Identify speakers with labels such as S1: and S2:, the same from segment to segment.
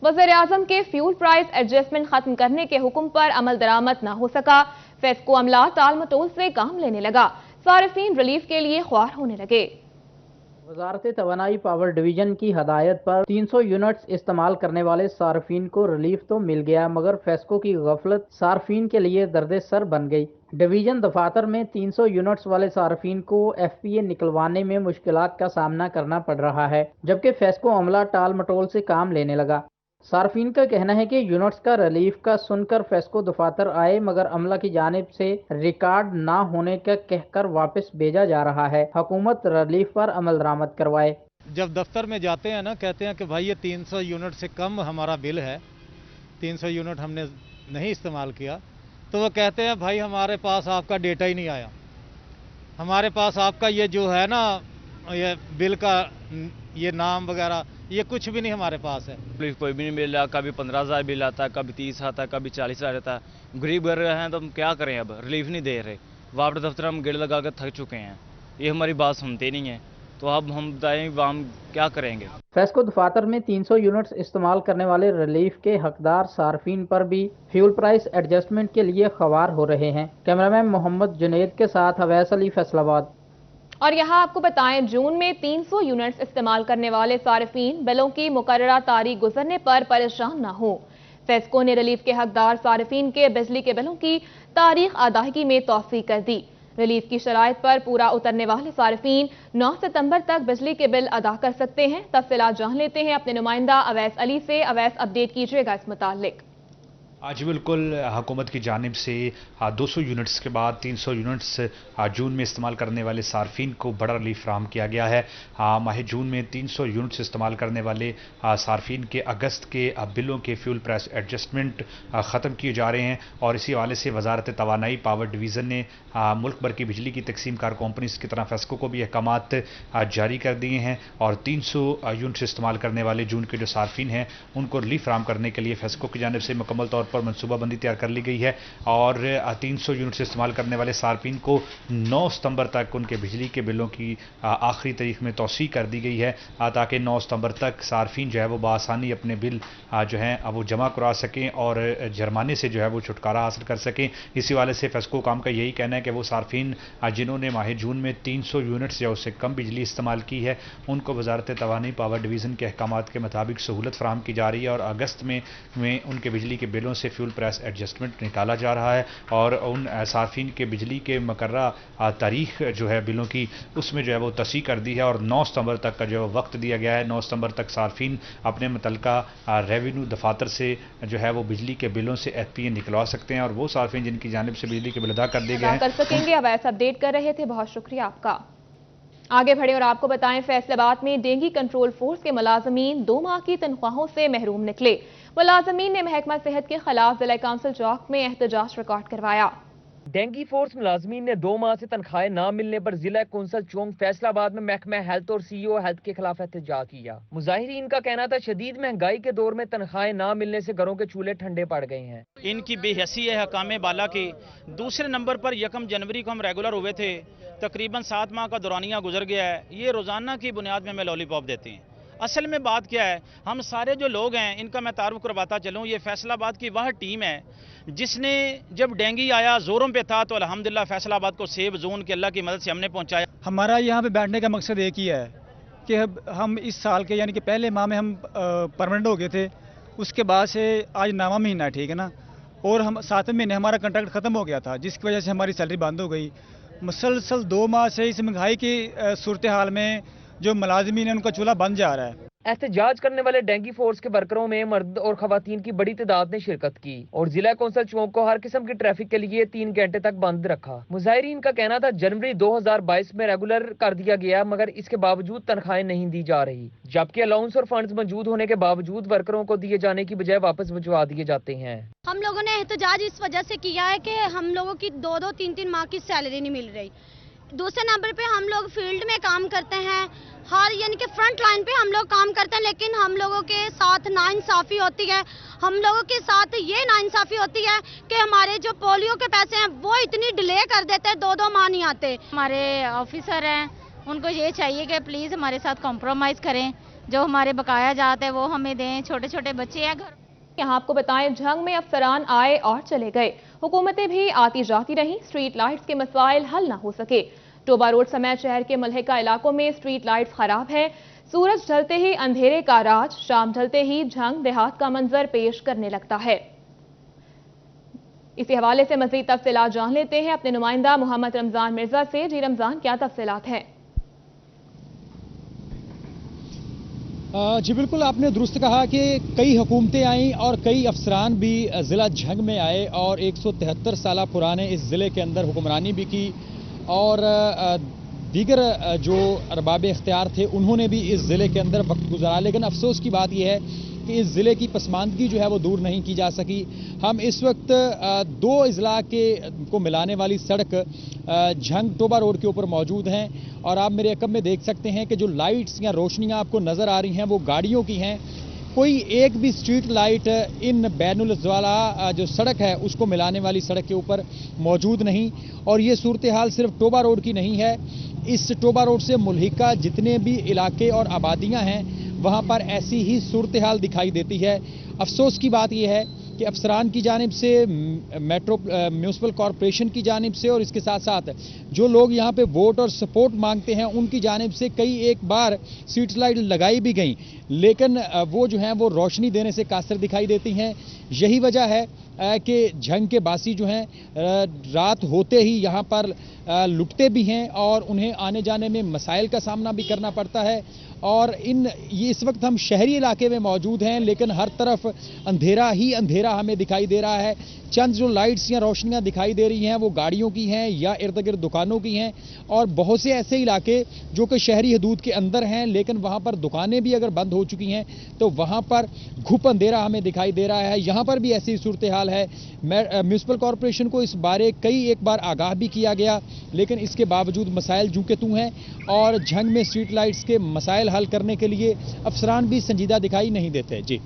S1: वज़ीर-ए-आज़म के fuel price adjustment खत्म करने के हुक्म पर अमल दरामद न हो सका। फेस्को अमला टाल मटोल से काम लेने लगा। सार्फिन रिलीफ के लिए ख्वार होने लगे।
S2: वजारत तवानाई पावर डिवीजन की हदायत पर 300 यूनिट्स इस्तेमाल करने वाले सार्फिन को रिलीफ तो मिल गया, मगर फेस्को की गफलत सार्फिन के लिए दर्द सर बन गई। डिवीजन दफातर में 300 यूनिट्स वाले सार्फिन को FPA निकलवाने में मुश्किलात का सामना करना पड़ रहा है, जबकि फेस्को अमला टाल मटोल से काम लेने लगा। सार्फिन का कहना है कि यूनिट्स का रिलीफ का सुनकर फेस्को दफातर आए, मगर अमला की जानिब से रिकॉर्ड ना होने का कहकर वापस भेजा जा रहा है। हुकूमत रिलीफ पर अमल दरामद करवाए।
S3: जब दफ्तर में जाते हैं ना, कहते हैं कि भाई ये 300 यूनिट से कम हमारा बिल है, 300 यूनिट हमने नहीं इस्तेमाल किया, तो वो कहते हैं भाई हमारे पास आपका डेटा ही नहीं आया, हमारे पास आपका ये जो है ना ये बिल का ये नाम वगैरह ये कुछ भी नहीं हमारे पास है।
S4: पुलिस कोई भी नहीं मिल रहा, कभी 15,000 बिल आता है, कभी 30 आता है, कभी 40,000 आता है। गरीब घर हैं तो हम क्या करें, अब रिलीफ नहीं दे रहे। वापस दफ्तर हम गेड़ लगा कर थक चुके हैं, ये हमारी बात सुनते नहीं है, तो अब हम बताएं हम क्या करेंगे।
S2: फेस्को दफातर में 300 यूनिट्स इस्तेमाल करने वाले रिलीफ के हकदार सार्फिन पर भी फ्यूल प्राइस एडजस्टमेंट के लिए ख्वार हो रहे हैं। कैमरामैन मोहम्मद जुनैद के साथ अवैस अली, फैसलाबाद।
S1: और यहाँ आपको बताएं, जून में 300 यूनिट्स इस्तेमाल करने वाले सार्फिन बिलों की मुकर्ररा तारीख गुजरने पर परेशान न हो। फेस्को ने रिलीफ के हकदार सार्फिन के बिजली के बिलों की तारीख अदायगी में तौसीक कर दी। रिलीफ की शराइत पर पूरा उतरने वाले सार्फिन 9 सितंबर तक बिजली के बिल अदा कर सकते हैं। तफसीलात जान लेते हैं अपने नुमाइंदा अवैस अली से। अवैस, अपडेट कीजिएगा इस मुतालिक।
S5: आज बिल्कुल हुकूमत की जानिब से 200 यूनिट्स के बाद 300 यूनिट्स जून में इस्तेमाल करने वाले सार्फिन को बड़ा रिलीफ फराहम किया गया है। माह जून में 300 यूनिट्स इस्तेमाल करने वाले सार्फिन के अगस्त के बिलों के फ्यूल प्राइस एडजस्टमेंट ख़त्म किए जा रहे हैं, और इसी हवाले से वजारत तवानाई पावर डिवीज़न ने मुल्क भर की बिजली की तकसीम कार कंपनीज की तरह फेस्को को भी अहकामात जारी कर दिए हैं, और 300 यूनिट्स इस्तेमाल करने वाले जून के जो सार्फिन हैं उनको रिलीफ फराहम करने के लिए फेस्को की जानिब से मुकम्मल तौर पर मनसूबाबंदी तैयार कर ली गई है। और 300 यूनिट्स इस्तेमाल करने वाले सार्फिन को 9 सितंबर तक उनके बिजली के बिलों की आखिरी तारीख में तौसी कर दी गई है, ताकि 9 सितंबर तक सार्फिन जो है वो बआसानी अपने बिल जो हैं वो जमा करा सकें और जुर्माने से जो है वो छुटकारा हासिल कर सकें। इसी वाले से फेस्को काम का यही कहना है कि वो सार्फिन जिन्होंने माह जून में 300 यूनिट्स या उससे कम बिजली इस्तेमाल की है उनको वजारत तवानाई पावर डिवीज़न के अहकामात के मुताबिक सहूलत फराहम की जा रही है, और अगस्त में उनके बिजली के बिलों से फ्यूल प्राइस एडजस्टमेंट निकाला जा रहा है, और उन सार्फिन के बिजली के मुकर्ररा तारीख जो है बिलों की उसमें जो है वो तसी कर दी है, और 9 सितंबर तक का जो वक्त दिया गया है। 9 सितंबर तक सार्फिन अपने मुतल्लिका रेवेन्यू दफातर से जो है वो बिजली के बिलों से FPA निकलवा सकते हैं, और वो सार्फिन जिनकी जानिब से बिजली के बिल अदा कर दिए गए हैं
S1: कर सकेंगे। अब ऐसा अपडेट कर रहे थे, बहुत शुक्रिया आपका। आगे बढ़े और आपको बताएं, फैसलाबाद में डेंगू कंट्रोल फोर्स के मुलाजमीन 2 माह की तनख्वाहों से महरूम निकले। मुलाजमीन ने महकमा सेहत के खिलाफ जिला काउंसिल चौक में एहतजाज रिकॉर्ड करवाया।
S6: डेंगी फोर्स मुलाजमीन ने 2 माह से तनख्वाहें ना मिलने पर जिला कौंसल चौक फैसलाबाद में महकमा हेल्थ और CEO हेल्थ के खिलाफ एहतजाज किया। मुजाहिरीन का कहना था शदीद महंगाई के दौर में तनख्वाहें ना मिलने से घरों के चूल्हे ठंडे पड़ गए हैं।
S7: इनकी बेहसी है हकामे बाला की। दूसरे नंबर पर 1 जनवरी को हम रेगुलर हुए थे, तकरीबन 7 माह का दौरानिया गुजर गया है। ये रोजाना की बुनियाद में हमें लॉलीपॉप देते हैं। असल में बात क्या है, हम सारे जो लोग हैं इनका मैं तारुफ करवाता चलूँ, ये फैसलाबाद की वह टीम है जिसने जब डेंगू आया जोरों पे था तो अल्हम्दुलिल्लाह फैसलाबाद को सेफ जोन के अल्लाह की मदद से हमने पहुंचाया।
S3: हमारा यहाँ पे बैठने का मकसद एक ही है कि हम इस साल के यानी कि पहले माह में हम परमानेंट हो गए थे, उसके बाद से आज 9वां महीना है, ठीक है ना, और हम 7वें महीने हमारा कॉन्ट्रैक्ट ख़त्म हो गया था, जिसकी वजह से हमारी सैलरी बंद हो गई। मुसलसल 2 माह से इस महंगाई की सूरत हाल में जो मुलाजमीन है उनका चूल्हा बंद जा रहा है।
S6: एहतजाज करने वाले डेंगी फोर्स के वर्करों में मर्द और खवातीन की बड़ी तादाद ने शिरकत की, और जिला कौंसल चौक को हर किस्म की ट्रैफिक के लिए 3 घंटे तक बंद रखा। मुजाहिरीन का कहना था जनवरी 2022 में रेगुलर कर दिया गया, मगर इसके बावजूद तनख्वाहें नहीं दी जा रही, जबकि अलाउंस और फंड्स मौजूद होने के बावजूद वर्करों को दिए जाने की बजाय वापस भिजवा दिए जाते हैं।
S8: हम लोगों ने एहतजाज इस वजह से किया है कि हम लोगों की 2-2, 3-3 माह की सैलरी नहीं मिल रही। दूसरे नंबर पे हम लोग फील्ड में काम करते हैं, हर यानी कि फ्रंट लाइन पे हम लोग काम करते हैं, लेकिन हम लोगों के साथ नाइंसाफी होती है। हम लोगों के साथ ये नाइंसाफी होती है कि हमारे जो पोलियो के पैसे हैं वो इतनी डिले कर देते हैं, 2-2 माह नहीं आते।
S9: हमारे ऑफिसर हैं उनको ये चाहिए कि प्लीज़ हमारे साथ कॉम्प्रोमाइज़ करें, जो हमारे बकाया जाते हैं वो हमें दें, छोटे छोटे बच्चे हैं घर।
S1: यहाँ आपको बताएं, जंग में अफसरान आए और चले गए, हुकूमतें भी आती जाती रहीं, स्ट्रीट लाइट्स के मसाइल हल ना हो सके। टोबा रोड समेत शहर के मलहका इलाकों में स्ट्रीट लाइट्स खराब हैं। सूरज ढलते ही अंधेरे का राज, शाम ढलते ही झंग देहात का मंजर पेश करने लगता है। इसी हवाले से मजीद तफसीलात जान लेते हैं अपने नुमाइंदा मोहम्मद रमजान मिर्जा से। जी रमजान, क्या तफसीलात हैं?
S10: जी बिल्कुल, आपने दुरुस्त कहा कि कई हुकूमतें आईं और कई अफसरान भी ज़िला झंग में आए और 173 साल पुराने इस ज़िले के अंदर हुक्मरानी भी की और दीगर जो अरबाब इख्तियार थे उन्होंने भी इस ज़िले के अंदर वक्त गुजारा। लेकिन अफसोस की बात यह है कि इस ज़िले की पसमानदगी जो है वो दूर नहीं की जा सकी। हम इस वक्त दो अजला को मिलाने वाली सड़क झंग टोबा रोड के ऊपर मौजूद हैं और आप मेरे अकब में देख सकते हैं कि जो लाइट्स या रोशनियां आपको नज़र आ रही हैं वो गाड़ियों की हैं। कोई एक भी स्ट्रीट लाइट इन बैनुल अज़वाला जो सड़क है उसको मिलाने वाली सड़क के ऊपर मौजूद नहीं। और ये सूरत हाल सिर्फ टोबा रोड की नहीं है, इस टोबा रोड से मुल्हिका जितने भी इलाके और आबादियां हैं वहां पर ऐसी ही सूरत हाल दिखाई देती है। अफसोस की बात यह है कि अफसरान की जानिब से, म्यूनसिपल कॉरपोरेशन की जानिब से और इसके साथ साथ जो लोग यहाँ पे वोट और सपोर्ट मांगते हैं उनकी जानिब से कई एक बार स्ट्रीट लाइट लगाई भी गई, लेकिन वो जो हैं वो रोशनी देने से कासर दिखाई देती हैं। यही वजह है कि झंग के बासी जो हैं रात होते ही यहाँ पर लुटते भी हैं और उन्हें आने जाने में मसाइल का सामना भी करना पड़ता है। और ये इस वक्त हम शहरी इलाके में मौजूद हैं लेकिन हर तरफ अंधेरा ही अंधेरा हमें दिखाई दे रहा है। चंद जो लाइट्स या रोशनियां दिखाई दे रही हैं वो गाड़ियों की हैं या इर्द गिर्द दुकानों की हैं और बहुत से ऐसे इलाके जो कि शहरी हदूद के अंदर हैं लेकिन वहां पर दुकानें भी अगर बंद हो चुकी हैं तो वहां पर घुप अंधेरा हमें दिखाई दे रहा है। यहाँ पर भी ऐसी सूरत हाल है। म्यूनसिपल कॉरपोरेशन को इस बारे कई एक बार आगाह भी किया गया लेकिन इसके बावजूद मसाइल जू के तू हैं और झंग में स्ट्रीट लाइट्स के मसाइल हल करने के लिए अफसरान भी संजीदा दिखाई नहीं देते। जी,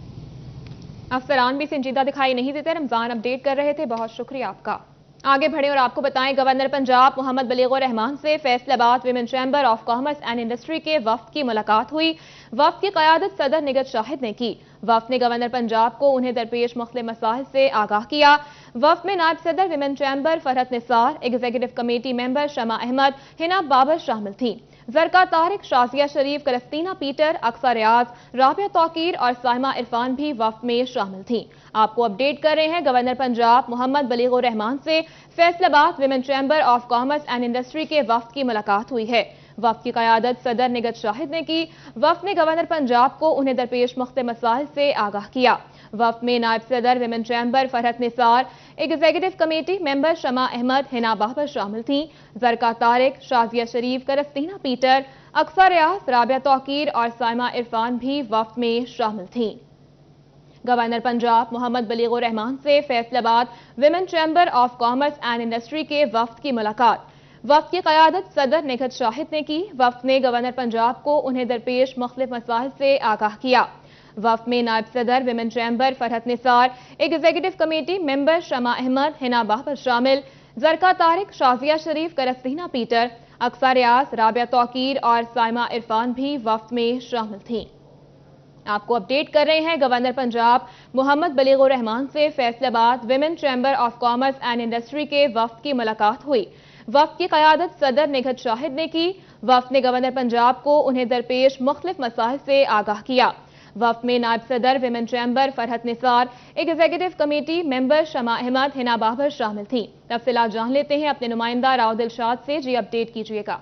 S1: अफसरान भी संजीदा दिखाई नहीं देते। रमजान अपडेट कर रहे थे, बहुत शुक्रिया आपका। आगे बढ़े और आपको बताएं, गवर्नर पंजाब मोहम्मद बलीगुर रहमान से Faisalabad women chamber of commerce and industry के वफ्द की मुलाकात हुई। वफ्द की क़यादत सदर निगत शाहिद ने की। वफ्द ने गवर्नर पंजाब को उन्हें दरपेश मुख्तलिफ मसाइल से आगाह किया। वफ्द में नायब सदर women chamber Farhat Nisar, executive committee member Shama Ahmad, Hina Babar शामिल थी। जरका तारिक, शाजिया शरीफ, करस्तीना पीटर, अक्सा रियाज, राबिया तौकीर और साइमा इरफान भी वफ्द में शामिल थीं। आपको अपडेट कर रहे हैं, गवर्नर पंजाब मोहम्मद बलीगुर रहमान से Faisalabad women chamber of commerce and industry के वफ्द की मुलाकात हुई है। वफ्द की क़यादत सदर निगत शाहिद ने की। वफ्द ने गवर्नर पंजाब को उन्हें दरपेश मुख्तलिफ मसाइल से आगाह किया। वफ्द में नायब सदर women chamber Farhat Nisar, executive committee member Shama Ahmad, Hina Babar शामिल थीं। जरका तारिक, शाजिया शरीफ, करस्तीना पीटर, अक्सा रियाज, राबिया तौकीर और साइमा इरफान भी वफ्द में शामिल थीं। गवर्नर पंजाब मोहम्मद बलीगुर रहमान से Faisalabad women chamber of commerce and industry के वफ्द की मुलाकात। वफ्द की क़यादत सदर निगत शाहिद ने की। वफ्द ने गवर्नर पंजाब को उन्हें दरपेश मुख्तलिफ मसाइल से आगाह किया। वफ्द में नायब सदर women chamber Farhat Nisar, executive committee member Shama Ahmad, Hina Babar शामिल। जरका तारिक, शाजिया शरीफ, करस्तीना पीटर, अक्सा रियाज, राबिया तौकीर और साइमा इरफान भी वफ्द में शामिल थीं। आपको अपडेट कर रहे हैं, गवर्नर पंजाब मोहम्मद बलीगुर रहमान से Faisalabad women chamber of commerce and industry के वफ्द की मुलाकात हुई। वफ्द की क़यादत सदर निगत शाहिद ने की। वफ्द ने गवर्नर पंजाब को उन्हें दरपेश मुख्तलिफ मसाइल से आगाह किया। वफ्द में नायब सदर women chamber Farhat Nisar, executive committee member Shama Ahmad, Hina Babar शामिल थीं। तफसीलात जान लेते हैं अपने नुमाइंदा राव दिलशाद से। जी, अपडेट कीजिएगा।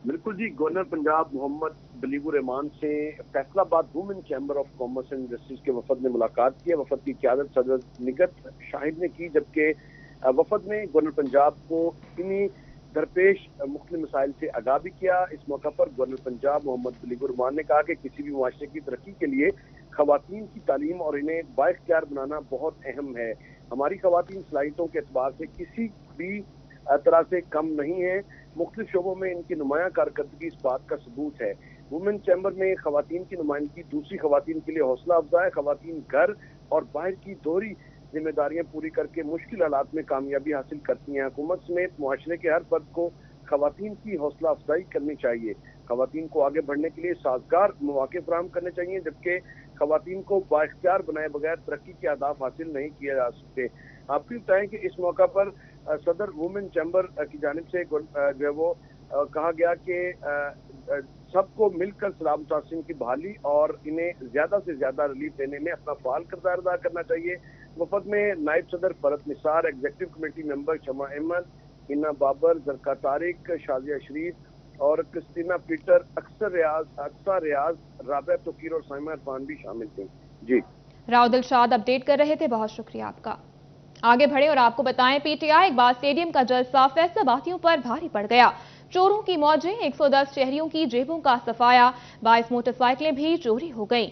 S11: बिल्कुल जी, गवर्नर पंजाब मोहम्मद बलीगुर रहमान से Faisalabad women chamber of commerce and industries के वफद ने मुलाकात की है। वफद की क़यादत सदर निगत शाहिद ने की, जबकि वफद में गवर्नर पंजाब को इन्हीं दरपेश मुख्तलिफ मसाइल से आगाह भी किया। इस मौका पर गवर्नर पंजाब मोहम्मद बलीगुर रहमान ने कहा कि किसी भी मुआशरे की तरक्की के लिए खवातीन की तालीम और इन्हें बाइख्तियार बनाना बहुत अहम है। हमारी खवातीन सलाहियतों के एतबार से किसी भी तरह से कम नहीं है। मुख्तलिफ शोबों में इनकी नुमाया कारकर्दगी इस बात का सबूत है। वुमेन चैम्बर में खवातीन की नुमाइंदगी दूसरी खवातीन के लिए हौसला अफजा है। खवातीन घर और बाहर की दोहरी जिम्मेदारियां पूरी करके मुश्किल हालात में कामयाबी हासिल करती हैं। हुकूमत समेत मुआशरे के हर फर्द को खवातीन की हौसला अफजाई करनी चाहिए। खवातीन को आगे बढ़ने के लिए साजगार मौके फराहम करने चाहिए, जबकि खवातीन को बाइख्तियार बनाए बगैर तरक्की के अहदाफ हासिल नहीं किए जा सकते। आप भी बताएं कि इस मौका पर सदर वुमेन चैम्बर की जानिब से जो है वो कहा गया कि सबको मिलकर सलाह मुतासिन की बहाली और इन्हें ज्यादा से ज्यादा रिलीफ देने में अपना फाल किरदार अदा करना चाहिए। वफद में नायब सदर फरत Nisar, executive committee member Shama Ahmad, Hina Babar, जरका Tariq, Shazia शरीफ और क्रिस्टीना पीटर, अक्सर रियाज, राबिया तोकीर और साइमा इरफान भी शामिल थे। जी
S1: राव दिलशाद अपडेट कर रहे थे, बहुत शुक्रिया आपका। आगे बढ़े और आपको बताएं, पीटीआई इकबाल स्टेडियम का जलसा फैसलाबादियों पर भारी पड़ गया। चोरों की मौजें, 110 शहरियों की जेबों का सफाया, 22 मोटरसाइकिलें भी चोरी हो गईं।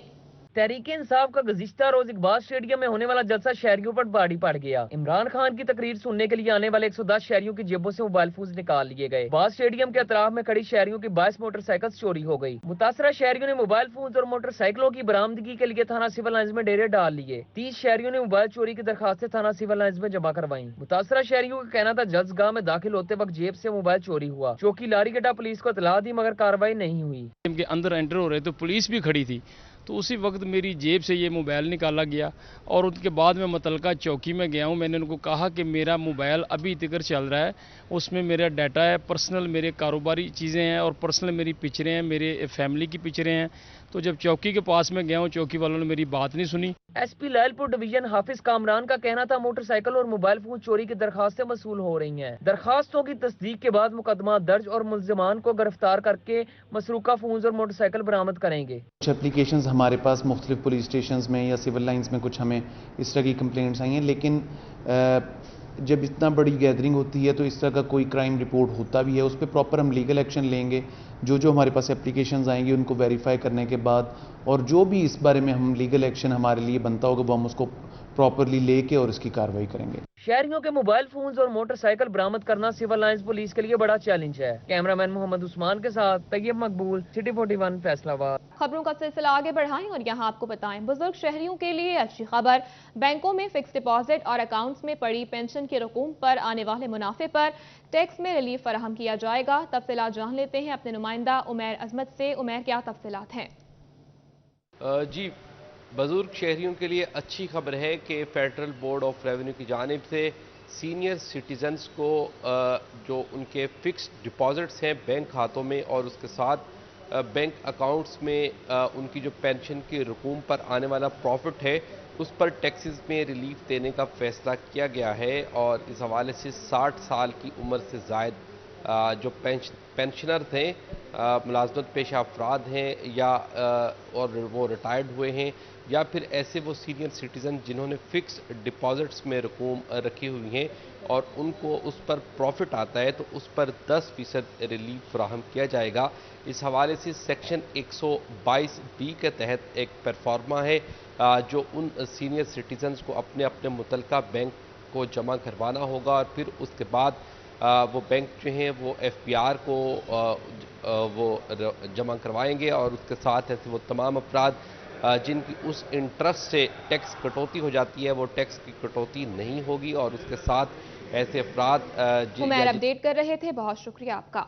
S6: तहरीक इंसाफ का गुज़िश्ता रोज इकबाल स्टेडियम में होने वाला जलसा शहरियों पर भारी पड़ गया। इमरान खान की तकरीर सुनने के लिए आने वाले 110 शहरियों की जेबों से मोबाइल फोन निकाल लिए गए। इकबाल स्टेडियम के अतराफ में खड़ी शहरियों की 22 मोटरसाइकिल चोरी हो गई। मुतासरा शहरियों ने मोबाइल फोन और मोटरसाइकिलों की बरामदगी के लिए थाना सिविल लाइंस में डेरे डाल लिए। 30 शहरियों ने मोबाइल चोरी की दरखास्तें थाना सिविल लाइंस में जमा करवाई। मुतासरा शहरियों का कहना था जजगाह में दाखिल होते वक्त जेब से मोबाइल चोरी हुआ। चौकी लारीगड्डा पुलिस को इतला दी मगर कार्रवाई नहीं हुई।
S12: के अंदर एंटर हो रहे तो पुलिस भी खड़ी थी, तो उसी वक्त मेरी जेब से ये मोबाइल निकाला गया और उसके बाद मैं मुतलका चौकी में गया हूँ। मैंने उनको कहा कि मेरा मोबाइल अभी तक चल रहा है, उसमें मेरा डाटा है, पर्सनल मेरे कारोबारी चीज़ें हैं और पर्सनल मेरी पिक्चरें हैं, मेरे फैमिली की पिक्चरें हैं। तो जब चौकी के पास में गया हूँ, चौकी वालों ने मेरी बात नहीं सुनी।
S6: एसपी लायलपुर डिवीजन हाफिज कामरान का कहना था मोटरसाइकिल और मोबाइल फोन चोरी की दरखास्तें वसूल हो रही हैं। दरखास्तों की तस्दीक के बाद मुकदमा दर्ज और मुल्जिमान को गिरफ्तार करके मसरूका फोन और मोटरसाइकिल बरामद करेंगे।
S13: कुछ एप्लीकेशंस हमारे पास मुख्तलिफ पुलिस स्टेशंस में या सिविल लाइंस में कुछ हमें इस तरह की कंप्लेंट्स आई हैं, लेकिन जब इतना बड़ी गैदरिंग होती है तो इस तरह का कोई क्राइम रिपोर्ट होता भी है, उस पर प्रॉपर हम लीगल एक्शन लेंगे। जो हमारे पास एप्लीकेशंस आएंगी उनको वेरीफाई करने के बाद और जो भी इस बारे में हम लीगल एक्शन हमारे लिए बनता होगा वो हम उसको प्रॉपरली लेके और इसकी कार्रवाई करेंगे।
S6: शहरियों के मोबाइल फोन्स और मोटरसाइकिल बरामद करना सिविल लाइंस पुलिस के लिए बड़ा चैलेंज है। कैमरामैन मोहम्मद उस्मान के साथ तैयब मकबूल, सिटी 41 फैसलाबाद।
S1: खबरों का सिलसिला आगे बढ़ाएं और यहाँ आपको बताएं, बुजुर्ग शहरियों के लिए अच्छी खबर। बैंकों में फिक्स डिपॉजिट और अकाउंट्स में पड़ी पेंशन के रकूम पर आने वाले मुनाफे पर टैक्स में रिलीफ फराहम किया जाएगा। तफसीलात जान लेते हैं अपने नुमाइंदा उमैर अजमत से। उमैर, क्या तफसीलात हैं?
S14: जी, बुजुर्ग शहरियों के लिए अच्छी खबर है कि फेडरल बोर्ड ऑफ रेवेन्यू की जानिब से सीनियर सिटीजन्स को जो उनके फिक्स डिपॉजिट्स हैं बैंक खातों में और उसके साथ बैंक अकाउंट्स में उनकी जो पेंशन की रकूम पर आने वाला प्रॉफिट है उस पर टैक्सेस में रिलीफ देने का फैसला किया गया है। और इस हवाले से 60 साल की उम्र से ज़ायद जो पेंशनर थे, मुलाजमत पेशा अफराद हैं या और वो रिटायर्ड हुए हैं या फिर ऐसे वो सीनियर सिटीज़न जिन्होंने फिक्स डिपॉजिट्स में रकूम रखी हुई हैं और उनको उस पर प्रॉफिट आता है तो उस पर 10% रिलीफ फराहम किया जाएगा। इस हवाले से सेक्शन 122B के तहत एक परफॉर्मा है जो उन सीनियर सिटीजन्स को अपने अपने मुतलका बैंक को जमा करवाना होगा और फिर उसके बाद वो बैंक जो हैं वो FPR को वो जमा करवाएंगे और उसके साथ ऐसे वो तमाम अफराद जिनकी उस इंटरेस्ट से टैक्स कटौती हो जाती है वो टैक्स की कटौती नहीं होगी और उसके साथ ऐसे अफराद
S1: उमैर अपडेट कर रहे थे, बहुत शुक्रिया आपका।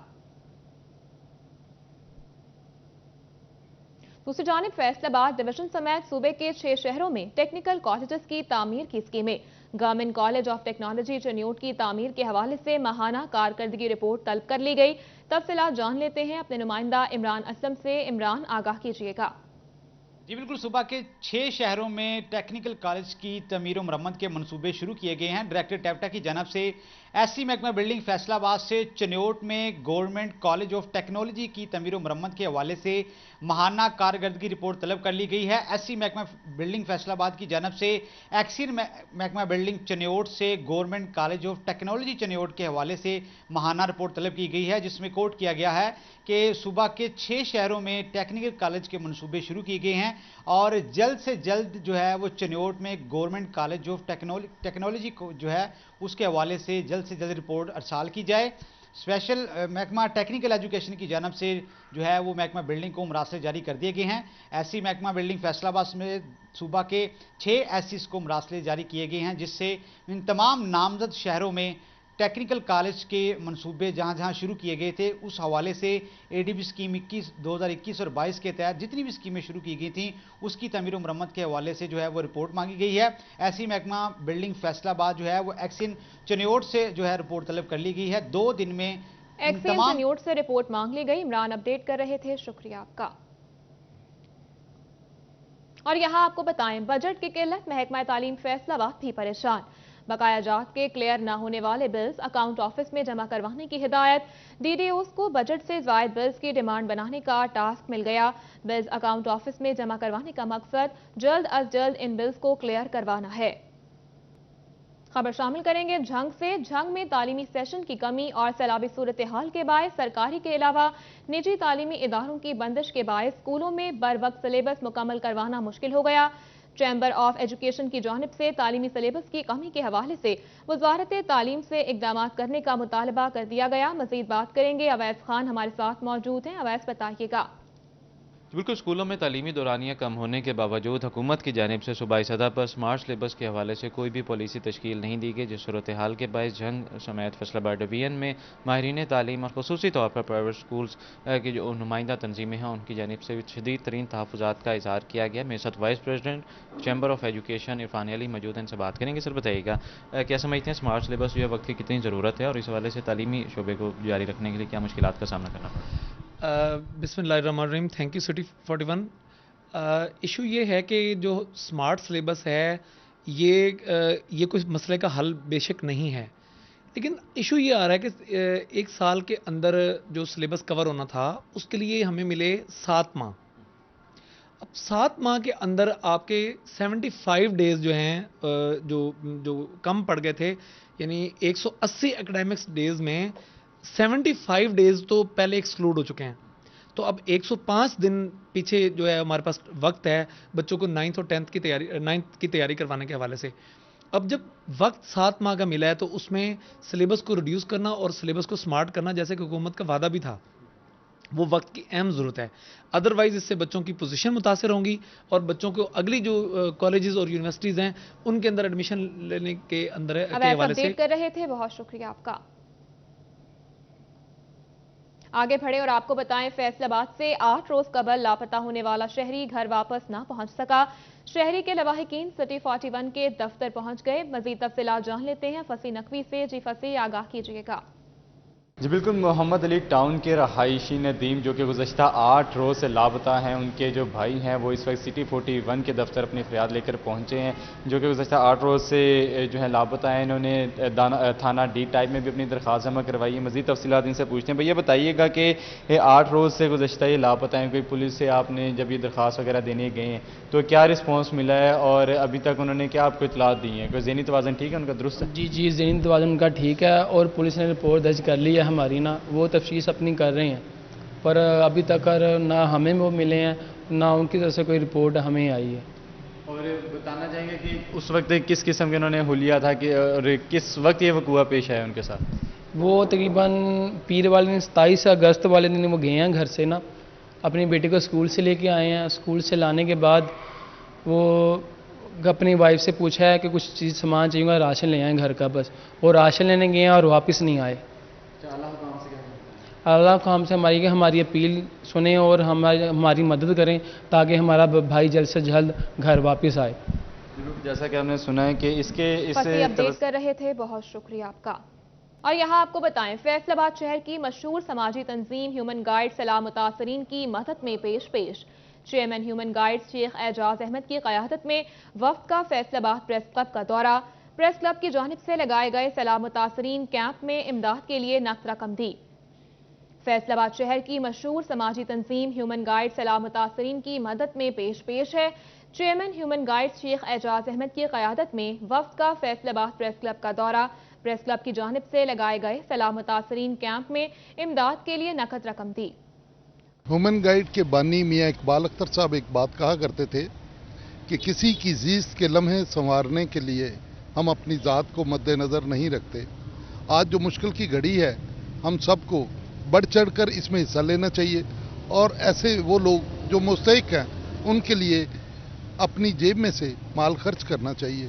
S1: दूसरी जानिब फैसलाबाद डिवीजन समेत सूबे के 6 शहरों में टेक्निकल कॉलेजेस की तामीर की स्कीमें। Government college of technology Chiniot की तामीर के हवाले से माहाना कारकर्दगी रिपोर्ट तलब कर ली गई। तफसीलात जान लेते हैं अपने नुमाइंदा इमरान असलम से। इमरान, आगाह कीजिएगा।
S15: जी बिल्कुल, सूबा के 6 शहरों में टेक्निकल कॉलेज की तमीर और मरम्मत के मंसूबे शुरू किए गए हैं। डायरेक्टर टैप्टा की जानब से SC महकमा बिल्डिंग फैसलाबाद से चनियोट में गवर्नमेंट कॉलेज ऑफ टेक्नोलॉजी की तमीर और मरम्मत के हवाले से माहाना कारकर्दगी रिपोर्ट तलब कर ली गई है। SC महकमा बिल्डिंग फैसलाबाद की जानब से एक्सिर महकमा बिल्डिंग चनियोट से government college of technology Chiniot के हवाले से माहाना रिपोर्ट तलब की गई है, जिसमें कोट किया गया है कि सूबा के 6 शहरों में टेक्निकल कॉलेज के मंसूबे शुरू किए गए हैं और जल्द से जल्द जो है वो चनियोट में गवर्नमेंट कॉलेज ऑफ टेक्नोलॉजी को जो है उसके हवाले से जल्द रिपोर्ट अरसाल की जाए। स्पेशल महकमा टेक्निकल एजुकेशन की जानब से जो है वो महकमा बिल्डिंग को मरासले जारी कर दिए गए हैं। ऐसी महकमा बिल्डिंग फैसलाबाद में सूबा के 6 SCs को मरासले जारी किए गए हैं, जिससे इन तमाम नामजद शहरों में टेक्निकल कॉलेज के मंसूबे जहां जहां शुरू किए गए थे, उस हवाले से एडीबी स्कीम 2021 और 22 के तहत जितनी भी स्कीमें शुरू की गई थी उसकी तमीर मरम्मत के हवाले से जो है वो रिपोर्ट मांगी गई है। ऐसी महकमा बिल्डिंग फैसलाबाद जो है वो एक्सिन चनियोट से जो है रिपोर्ट तलब कर ली गई है। 2 दिन में
S1: एक्सिन चनियोट से रिपोर्ट मांग ली गई। इमरान अपडेट कर रहे थे, शुक्रिया आपका। और यहां आपको बताएं, बजट की किल्लत महकमा तालीम फैसलाबाद भी परेशान। बकाया जात के क्लियर न होने वाले बिल्स अकाउंट ऑफिस में जमा करवाने की हिदायत। डीडीओस को बजट से जायद बिल्स की डिमांड बनाने का टास्क मिल गया। बिल्स अकाउंट ऑफिस में जमा करवाने का मकसद जल्द अज जल्द इन बिल्स को क्लियर करवाना है। खबर शामिल करेंगे झंग से। झंग में तालीमी सेशन की कमी और सैलाबी सूरत हाल के बायस सरकारी के अलावा निजी तालीमी इदारों की बंदिश के बायस स्कूलों में बर वक्त सिलेबस मुकम्मल करवाना मुश्किल हो गया। चैम्बर ऑफ एजुकेशन की जानिब से तालीमी सिलेबस की कमी के हवाले से वजारत तालीम से इकदाम करने का मुतालबा कर दिया गया। मजीद बात करेंगे, अवैस खान हमारे साथ मौजूद हैं। अवैस, बताइएगा।
S16: बिल्कुल, स्कूलों में तालीमी दौरानियाँ कम होने के बावजूद हुकूमत की जानिब से सूबाई सतह पर स्मार्ट सिलेबस के हवाले से कोई भी पॉलिसी तश्कील नहीं दी गई, जिस सूरत हाल के बायस झंग समेत फैसलाबाद डिवीजन में माहिरीन तालीम और खसूसी तौर पर प्राइवेट स्कूल्स की जो नुमाइंदा तंजीमें हैं उनकी जानिब से शदीद तरीन तहफ़्फ़ुज़ात का इज़हार किया गया। मेरे साथ vice president chamber of education Irfan Ali मौजूद हैं, इनसे बात करेंगे। सर, बताइएगा क्या समझते हैं स्मार्ट सिलेबस जो है वक्त की कितनी ज़रूरत है और इस हवाले से तालीमी शोबे को जारी रखने के लिए क्या मुश्किलात का सामना करना पड़ा?
S17: बिस्मिल्लाहिर्रहमानिर्रहीम। Thank you city 41। इशू ये है कि जो स्मार्ट सिलेबस है ये कोई मसले का हल बेशक नहीं है, लेकिन इशू ये आ रहा है कि 1 साल के अंदर जो सिलेबस कवर होना था उसके लिए हमें मिले 7 माह। अब 7 माह के अंदर आपके 75 डेज जो हैं जो कम पड़ गए थे, यानी 180 एकेडमिक्स डेज में 75 डेज तो पहले एक्सक्लूड हो चुके हैं। तो अब 105 दिन पीछे जो है हमारे पास वक्त है बच्चों को 9th और 10th की तैयारी करवाने के हवाले से। अब जब वक्त 7 माह का मिला है तो उसमें सिलेबस को रिड्यूस करना और सिलेबस को स्मार्ट करना, जैसे कि हुकूमत का वादा भी था, वो वक्त की अहम ज़रूरत है। अदरवाइज इससे बच्चों की पोजीशन मुतासर होंगी और बच्चों को अगली जो कॉलेजेस और यूनिवर्सिटीज़ हैं उनके अंदर एडमिशन लेने के अंदर के हवाले से
S1: कर रहे थे। बहुत शुक्रिया आपका। आगे बढ़े और आपको बताएं, फैसलाबाद से 8 रोज कबल लापता होने वाला शहरी घर वापस ना पहुंच सका। शहरी के लवाहिकीन सिटी 41 के दफ्तर पहुंच गए। मजीद तफसीलात जान लेते हैं फसी नकवी से। जी फसी, आगाह कीजिएगा।
S18: जी बिल्कुल, मोहम्मद अली टाउन के रहायशी नदीम जो कि गुज़श्ता 8 रोज़ से लापता हैं, उनके जो भाई हैं वो इस वक्त सिटी 41 के दफ्तर अपनी फरियाद लेकर पहुंचे हैं, जो कि गुज़श्ता 8 रोज़ से जो है लापता हैं। इन्होंने थाना डी टाइप में भी अपनी दरख्वास्त जमा करवाई है। मज़ीद तफसीलात इनसे पूछते हैं। भैया बताइएगा कि 8 रोज़ से गुज़श्ता ये लापता हैं, कोई पुलिस से आपने जब ये दरख्वास्त वगैरह देने गए हैं तो क्या रिस्पॉन्स मिला है और अभी तक उन्होंने क्या आपको इतलात दी है? कोई ज़हनी तवाज़न ठीक है उनका, दुरुस्त है?
S12: जी, ज़हनी तवाज़न उनका ठीक है और पुलिस ने रिपोर्ट दर्ज कर ली है हमारी, ना वो तफ्तीश अपनी कर रहे हैं, पर अभी तक ना हमें वो मिले हैं ना उनकी तरफ से कोई रिपोर्ट हमें आई है।
S18: और बताना चाहेंगे कि उस वक्त किस किस्म के उन्होंने हुलिया था कि और किस वक्त ये वक़्वा पेश आया उनके साथ?
S12: वो तकरीबन पीर वाले दिन 27 अगस्त वाले दिन वो गए हैं घर से ना, अपनी बेटी को स्कूल से लेके आए हैं। स्कूल से लाने के बाद वो अपनी वाइफ से पूछा है कि कुछ चीज़ सामान चाहिए, राशन ले आए घर का, बस वो राशन लेने गए हैं और वापस नहीं आए। अल्लाह को हमसे हमारी अपील सुने और हमारी मदद करें ताकि हमारा भाई जल्द से जल्द घर वापस आए।
S18: जैसा कि हमने सुना है कि इसके
S1: अपडेट कर रहे थे। बहुत शुक्रिया आपका। और यहाँ आपको बताएं, फैसलाबाद शहर की मशहूर समाजी तंजीम ह्यूमन गाइड सलाह मुतासरीन की मदद में पेश। Chairman human guide Sheikh Ejaz Ahmad की क़यादत में वफ्द का फैसलाबाद प्रेस क्लब का दौरा। प्रेस क्लब की जानिब से लगाए गए सलाह मुतासरीन कैंप में इमदाद के लिए नकद रकम दी। फैसलाबाद शहर की मशहूर समाजी तंजीम ह्यूमन गाइड सलाह मुतासरीन की मदद में पेश है। Chairman human guide Sheikh Ejaz Ahmad की क़यादत में वफ्द का फैसलाबाद प्रेस क्लब का दौरा। प्रेस क्लब की जानिब से लगाए गए सलाह मुतासरीन कैंप में इमदाद के लिए नकद रकम दी।
S19: ह्यूमन गाइड के बानी मियाँ इकबाल अख्तर साहब एक बात कहा करते थे कि किसी की जीस्त के लम्हे संवारने के लिए हम अपनी ज़ात को मद्देनज़र नहीं रखते। आज जो मुश्किल की घड़ी है, हम सबको बढ़ चढ़ कर इसमें हिस्सा लेना चाहिए और ऐसे वो लोग जो मुस्तहिक हैं उनके लिए अपनी जेब में से माल खर्च करना चाहिए।